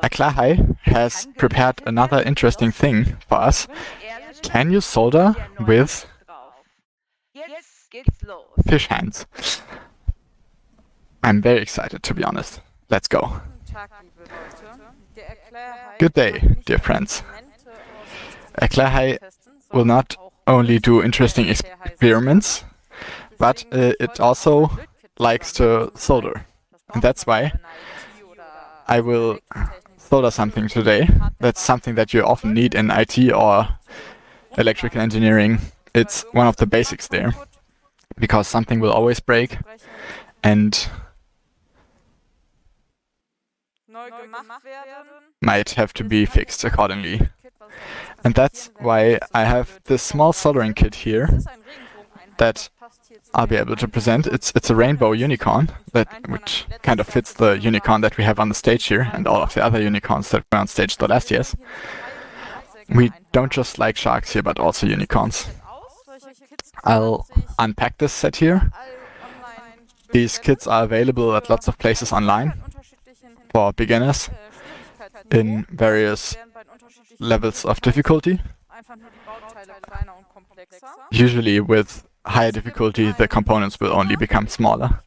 Erklärhaj has prepared another interesting thing for us. Can you solder with fish hands? I'm very excited, to be honest. Let's go. Good day, dear friends. Erklärhaj will not only do interesting experiments, but it also likes to solder. And that's why I will solder something today. That's something that you often need in IT or electrical engineering. It's one of the basics there, because something will always break and might have to be fixed accordingly. And that's why I have this small soldering kit here that I'll be able to present. It's a rainbow unicorn, which kind of fits the unicorn that we have on the stage here and all of the other unicorns that were on stage the last years. We don't just like sharks here, but also unicorns. I'll unpack this set here. These kits are available at lots of places online for beginners in various levels of difficulty. Usually with higher difficulty, the components will only become smaller.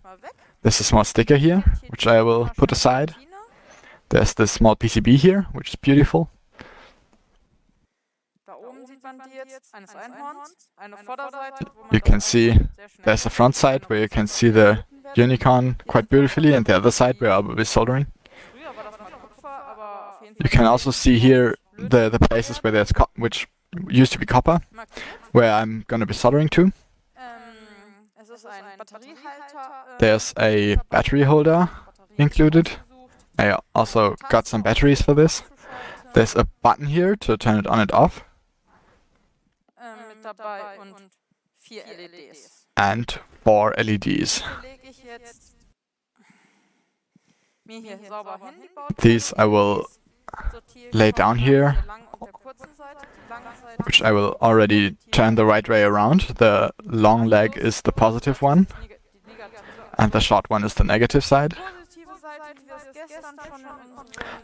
There's a small sticker here, which I will put aside. There's this small PCB here, which is beautiful. You can see there's a front side where you can see the unicorn quite beautifully, and the other side where I will be soldering. You can also see here the places where there's which used to be copper, where I'm going to be soldering to. There's a battery holder included. I also got some batteries for this. There's a button here to turn it on and off. And 4 LEDs. These I will lay down here, which I will already turn the right way around. The long leg is the positive one, and the short one is the negative side.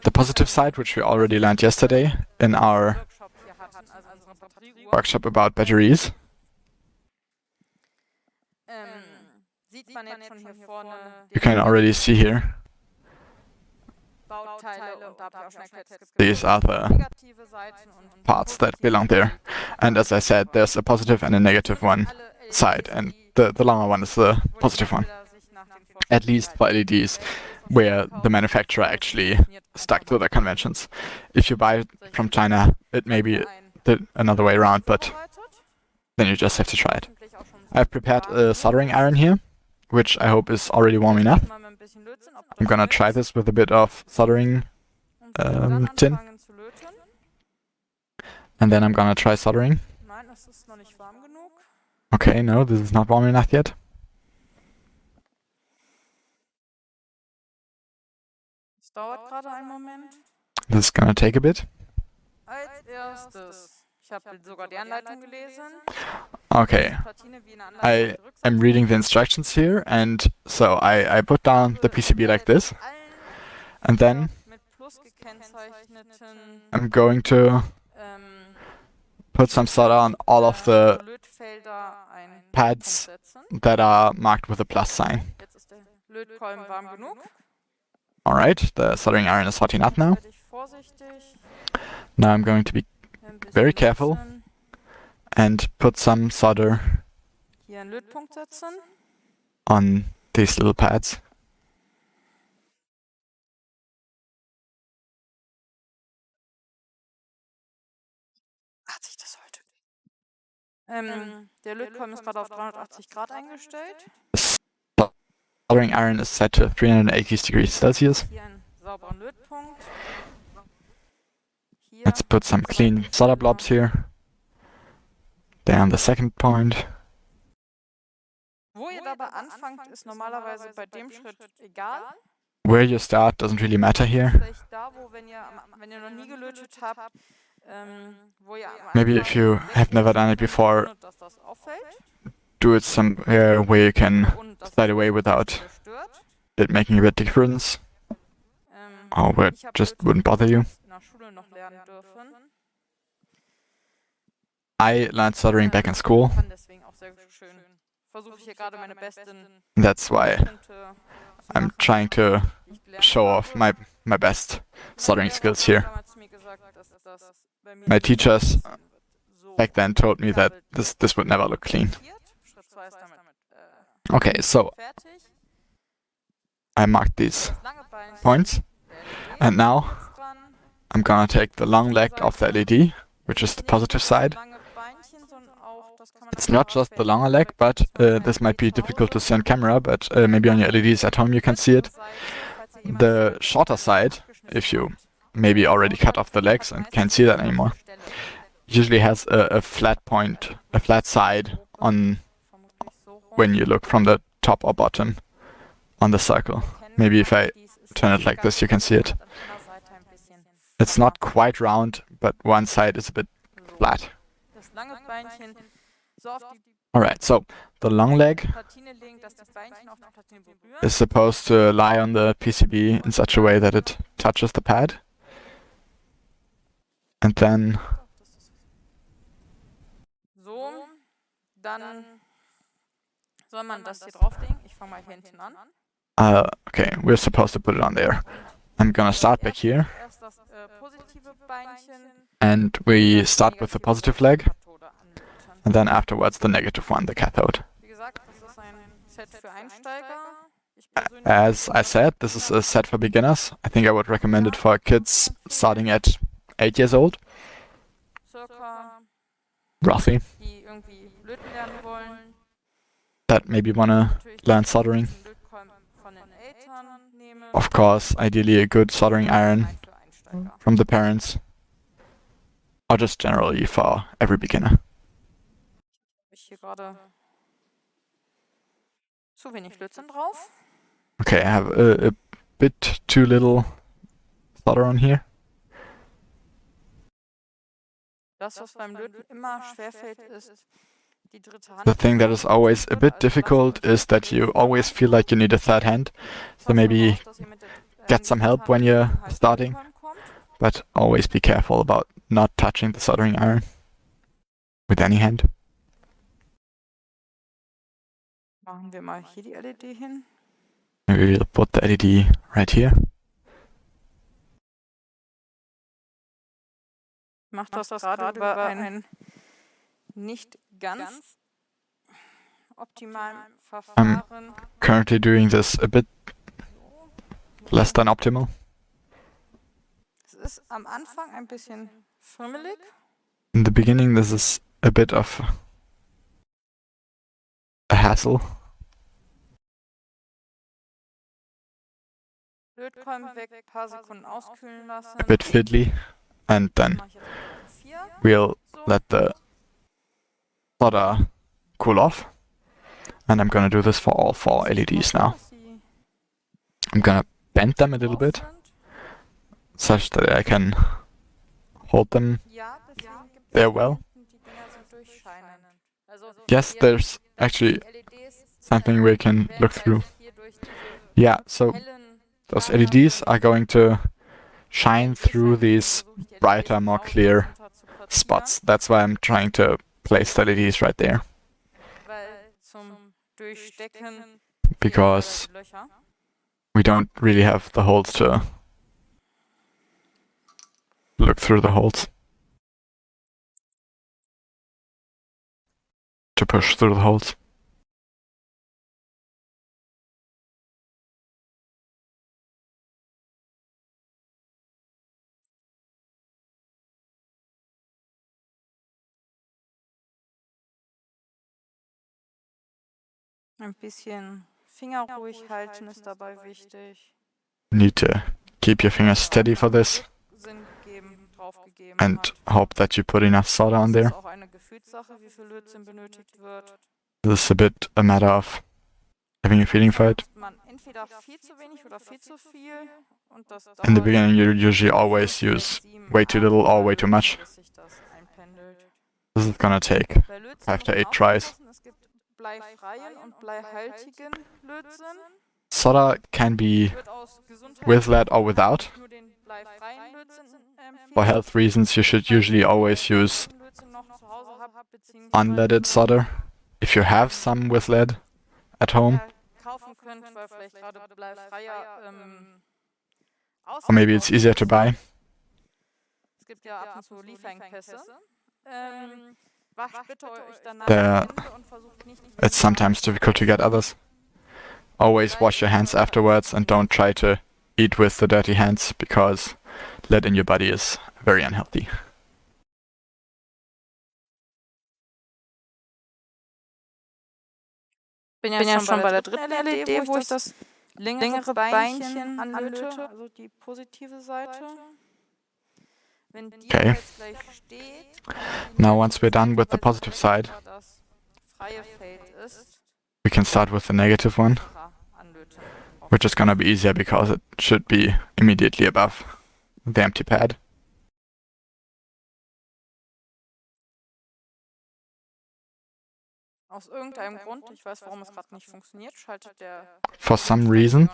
The positive side, which we already learned yesterday in our workshop about batteries. You can already see here. These are the parts that belong there. And as I said, there's a positive and a negative one side, and the longer one is the positive one. At least for LEDs, where the manufacturer actually stuck to the conventions. If you buy it from China, it may be the another way around, but then you just have to try it. I've prepared a soldering iron here, which I hope is already warm enough. I'm gonna try this with a bit of soldering tin. And then I'm gonna try soldering. Okay, no, this is not warm enough yet. This is gonna take a bit. Okay, I am reading the instructions here, and so I put down the PCB like this, and then I'm going to put some solder on all of the pads that are marked with a plus sign. Alright, the soldering iron is hot enough now. Now I'm going to be very careful and put some solder on these little pads. Der Lötkolben ist gerade auf 380 Grad eingestellt. The soldering iron is set to 380 degrees Celsius. Let's put some clean solder blobs here. Down the second point. Wo ihr dabei anfangt, ist normalerweise bei dem Schritt egal. Where you start doesn't really matter here. Vielleicht da, wo, wenn ihr noch nie gelötet habt, maybe if you have never done it before, do it somewhere where you can slide away without it making a bit difference? Or it just wouldn't bother you? in der Schule noch lernen dürfen. I learned soldering back in school. Kann deswegen auch sehr schön. Versuche ich hier gerade meine besten That's why Punkte zu I'm machen, trying to die ich gelernt show off habe. my best Mein soldering Lehrer skills hat here. damals zu mir gesagt, dass das bei mir My nicht teachers aussehen wird. So, back then told me ich that habe this would never look clean. Schritt 2 ist damit Okay, so fertig. I marked these Das lange Beinchen points, der LED and now ist dran. I'm gonna take the long leg of the LED, which is the positive side. Lange Beinchen, sondern auch, das kann man It's not just the longer leg, but this might be difficult to see on camera, but maybe on your LEDs at home you can see it. The shorter side, if you maybe already cut off the legs and can't see that anymore, usually has a flat point, a flat side on when you look from the top or bottom on the circle. Maybe if I turn it like this, you can see it. It's not quite round, but one side is a bit flat. Das lange Beinchen so auf die Alright, so the long leg Platine legen, dass die Beinchen auf die Platine berühren. is supposed to lie on the PCB in such a way that it touches the pad. And then So, dann soll man das hier drauflegen. Ich fange mal hier hinten an. okay, we're supposed to put it on there. I'm gonna start back here, Erst das positive Beinchen. and we start with the positive leg, Kathode anlöten. and then afterwards the negative one, the cathode. Wie gesagt, das ist ein Set für Einsteiger. Ich persönlich As I said, this is a set for beginners. I think I would recommend it for kids starting at 8 years old, circa, roughly, die irgendwie löten lernen wollen. that maybe wanna Natürlich learn soldering. den Lötkolben von den Eltern nehmen. Of course, ideally a good soldering iron Ein für Einsteiger. from the parents, or just generally for every beginner. Ich hier gerade zu wenig Lötzen drauf. Okay, I have a bit too little solder on here. Das, was beim Löten immer schwerfällt, ist die dritte Hand. The thing that is always a bit difficult is that you always feel like you need a third hand, so maybe get some help when you're starting, but always be careful about not touching the soldering iron with any hand. Machen wir mal hier die LED hin. Maybe we'll put the LED right here. Macht das gerade über einen nicht ganz optimalen Verfahren. Currently doing this a bit less than optimal. Es ist am Anfang ein bisschen friemelig. In the beginning, this is a bit of a hassle. Lötkolben weg, ein paar Sekunden auskühlen lassen. A bit fiddly, and then Mach ich jetzt 4. we'll let the solder cool off. And I'm gonna do this for all 4 LEDs now. I'm gonna bend them a little bit, such that I can hold them Ja, deswegen gibt there well. die Dinger sind durchscheinend. Also Yes, there's actually LEDs something we can look through. hier durch diese Yeah, so hellen those LEDs are going to shine through these brighter, more clear spots. That's why I'm trying to place the LEDs right there, Weil zum Durchstecken because der Löcher. we don't really have the holes to look through the holes. To push through the holes. Ein bisschen Finger ruhig halten ist dabei wichtig. Need to keep your fingers steady for this Sinn geben, draufgegeben and hat. hope that you put enough solder on Das ist there. auch eine Gefühlssache, wie viel Lötzinn benötigt wird. This is a bit a matter of having a feeling for it. Man entweder viel zu wenig oder viel zu viel und das In the dauert beginning, you usually always use way too little or way too much. bis sich das einpendelt. This is gonna take Bei Lötzinn 5 to muss man 8 tries. aufpassen, es gibt bleifreien und bleihaltigen Lötzinn. solder can be with lead or without. For health reasons, you should usually always use unleaded solder if you have some with lead at home. Or maybe it's easier to buy. It's sometimes difficult to get others. Always wash your hands afterwards and don't try to eat with the dirty hands, because lead in your body is very unhealthy. Bin ja schon bei der dritten LED, wo ich das längere Beinchen anlöte, also die positive Seite. Okay. Now once we're done with the positive side, we can start with the negative one, which is gonna be easier because it should be immediately above the empty pad. Aus irgendeinem Grund, ich weiß, warum es gerade nicht funktioniert, schaltet der For some reason,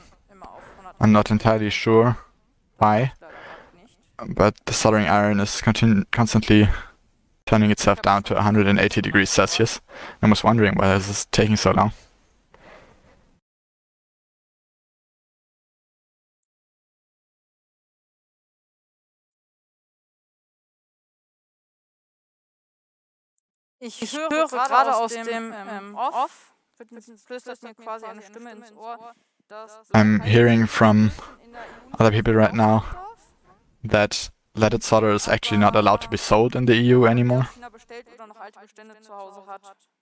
I'm not entirely sure why, but the soldering iron is constantly turning itself down to 180 degrees Celsius. I was wondering why this is taking so long. Ich höre gerade aus dem Off, flüstert mir quasi eine Stimme ins Ohr, dass I'm hearing from other people right now that leaded solder is actually not allowed to be sold in the EU anymore.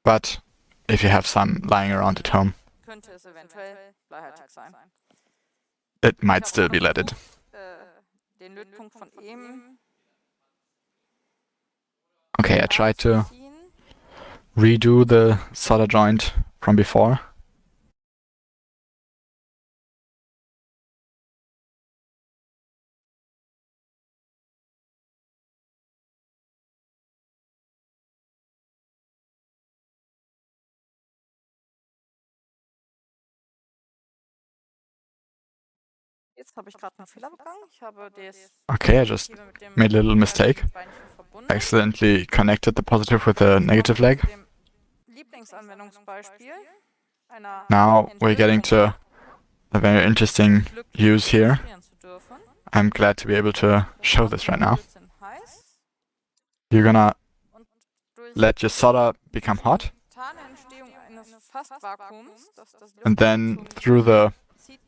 But if you have some lying around at home, it might still be leaded. Okay, I tried to redo the solder joint from before. Jetzt habe ich gerade einen Fehler begangen. Ich habe das Okay, I just made a little mistake. I accidentally connected the positive with the negative leg. Now we're getting to a very interesting use here. I'm glad to be able to show this right now. You're gonna let your solder become hot, and then through the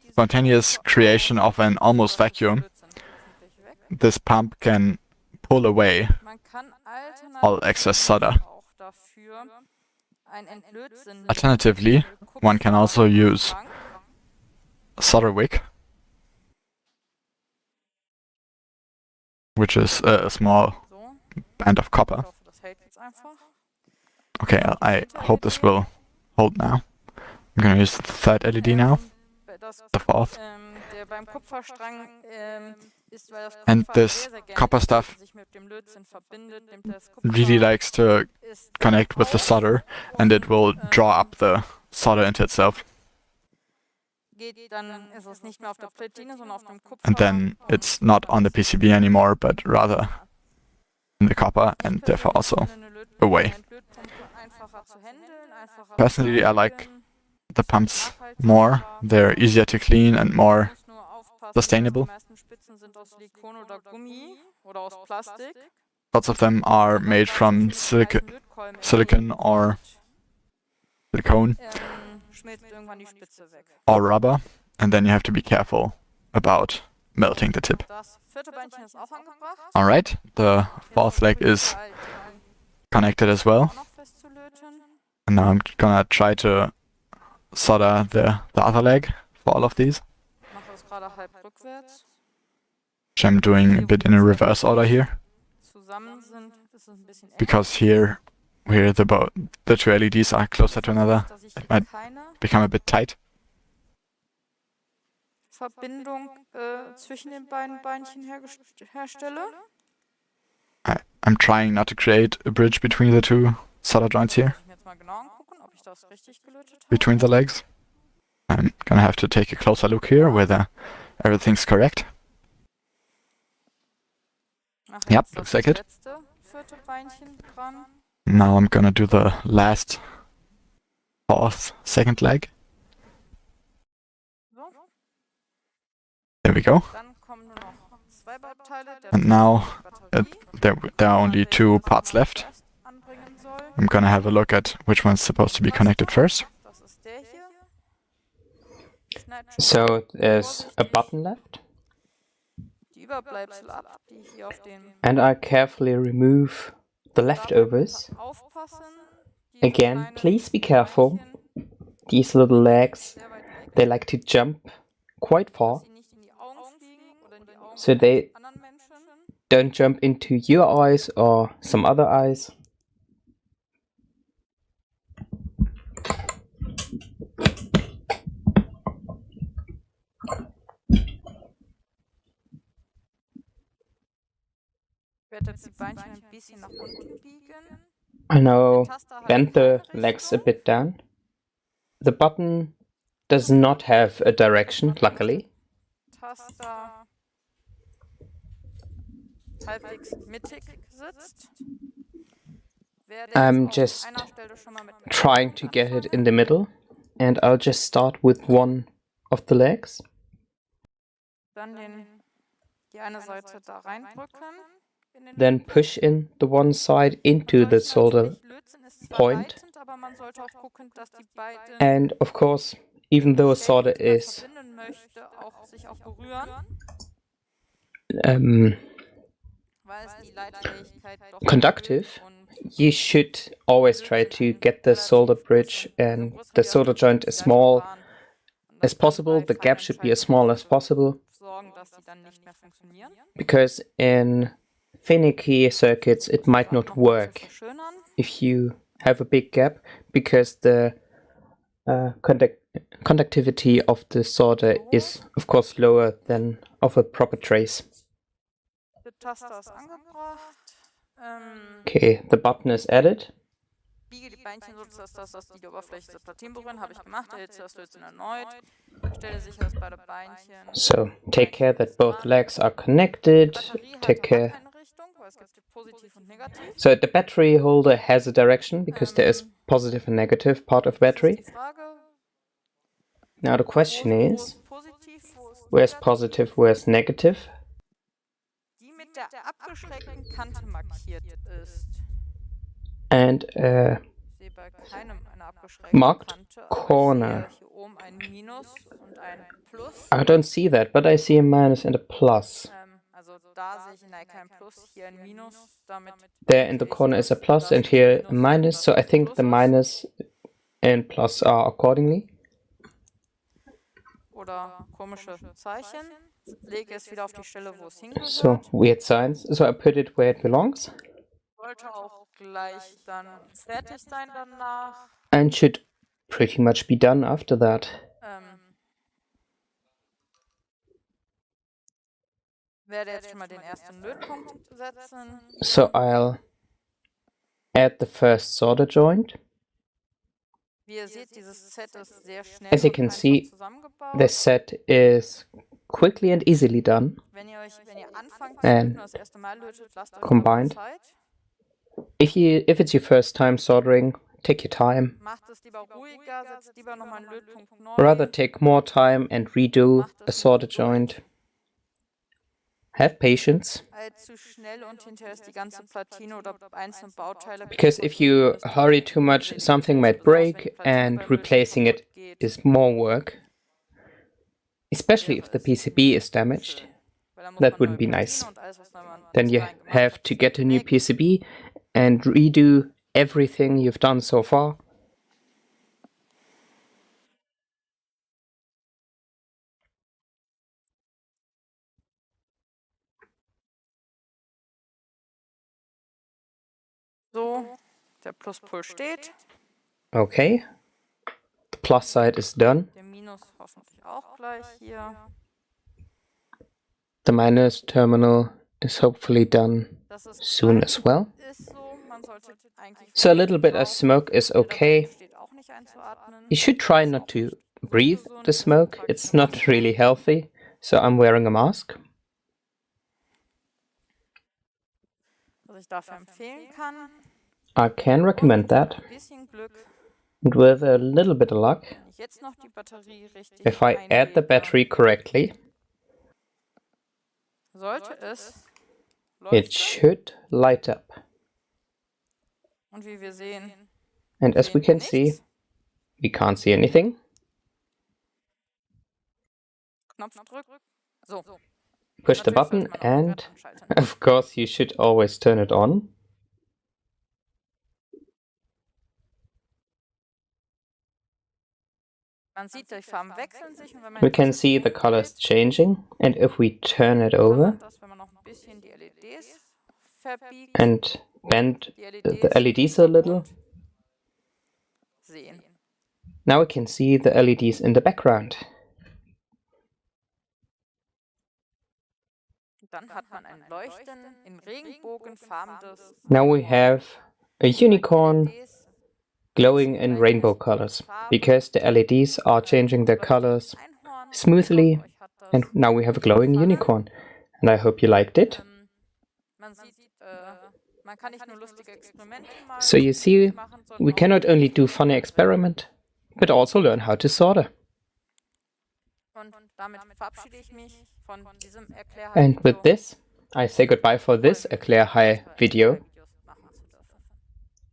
spontaneous creation of an almost vacuum, this pump can pull away all excess solder. Alternatively, one can also use a solder wick, which is a small band of copper. Okay, I hope this will hold now. I'm gonna use the third LED now, the fourth. And this copper stuff really likes to connect with the solder, and it will draw up the solder into itself. And then it's not on the PCB anymore, but rather in the copper, and therefore also away. Personally, I like the pumps more. They're easier to clean and more sustainable. Lots of them are made from silicon or silicone or rubber, and then you have to be careful about melting the tip. Alright, the fourth leg is connected as well. And now I'm gonna try to solder the other leg for all of these. Which I'm doing a bit in a reverse order here. Because here the two LEDs are closer to another, it might become a bit tight. I'm trying not to create a bridge between the two solder joints here. Between the legs. I'm gonna have to take a closer look here whether everything's correct. Yep, looks like it. Now I'm gonna do the last fourth second leg. There we go. And now there are only two parts left. I'm gonna have a look at which one's supposed to be connected first. So there's a button left. And I carefully remove the leftovers. Again, please be careful. These little legs, they like to jump quite far. So they don't jump into your eyes or some other eyes. I now bend the legs a bit down. The button does not have a direction, luckily. I'm just trying to get it in the middle, and I'll just start with one of the legs. Then push in the one side into the solder point. And of course, even though a solder is conductive, you should always try to get the solder bridge and the solder joint as small as possible. The gap should be as small as possible, because in finicky circuits it might not work if you have a big gap, because the conductivity of the solder is of course lower than of a proper trace. Okay, the button is added. So take care that both legs are connected. Take care. So the battery holder has a direction because there is positive and negative part of battery. Now the question is, where's positive, where's negative? And marked corner. I don't see that, but I see a minus and a plus. There in the corner is a plus and here a minus, so I think the minus and plus are accordingly. So, weird signs. So I put it where it belongs. And should pretty much be done after that. So I'll add the first solder joint. As you can see, the set is quickly and easily done and combined. If it's your first time soldering, take your time. Rather take more time and redo a solder joint. Have patience. Because if you hurry too much, something might break and replacing it is more work. Especially if the PCB is damaged. That wouldn't be nice. Then you have to get a new PCB and redo everything you've done so far. Okay. The plus side is done. The minus terminal is hopefully done soon as well. So a little bit of smoke is okay. You should try not to breathe the smoke. It's not really healthy, so I'm wearing a mask. Was ich dafür empfehlen kann, I can recommend that. ein bisschen Glück, And with a little bit of luck, wenn ich jetzt noch die Batterie richtig if I add the battery correctly, sollte es it leuchten. should light up. Und wie wir sehen, And as we can see, we can't see anything. Knopf drücken. So. Push the Natürlich button sollte man auch and, anschalten. of course, you should always turn it on. Man sieht, die Farben wechseln sich und wenn man We can see the colors changing, and if we turn it over das, wenn man noch ein bisschen die LEDs verbiegt, and bend the LEDs a little, sehen. now we can see the LEDs in the background. Dann hat man ein Leuchten in Regenbogenfarben des Now we have a unicorn LEDs. glowing in rainbow colors, because the LEDs are changing their colors smoothly, and now we have a glowing unicorn. And I hope you liked it. Man sieht, man kann nicht nur lustige Experimente machen, So you see, we can not only do funny experiment, but also learn how to solder. und damit verabschiede ich mich von diesem Erklärhai. And with this, I say goodbye for this Erklärhai video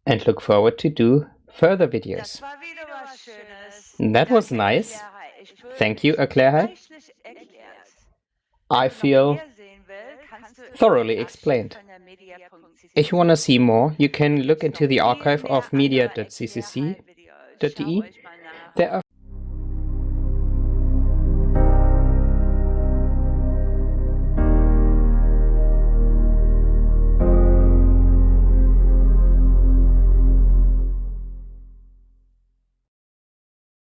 and look forward to do further videos. That was nice. Thank you, Erklärhai. I feel thoroughly explained. If you want to see more, you can look into the archive of media.ccc.de. There are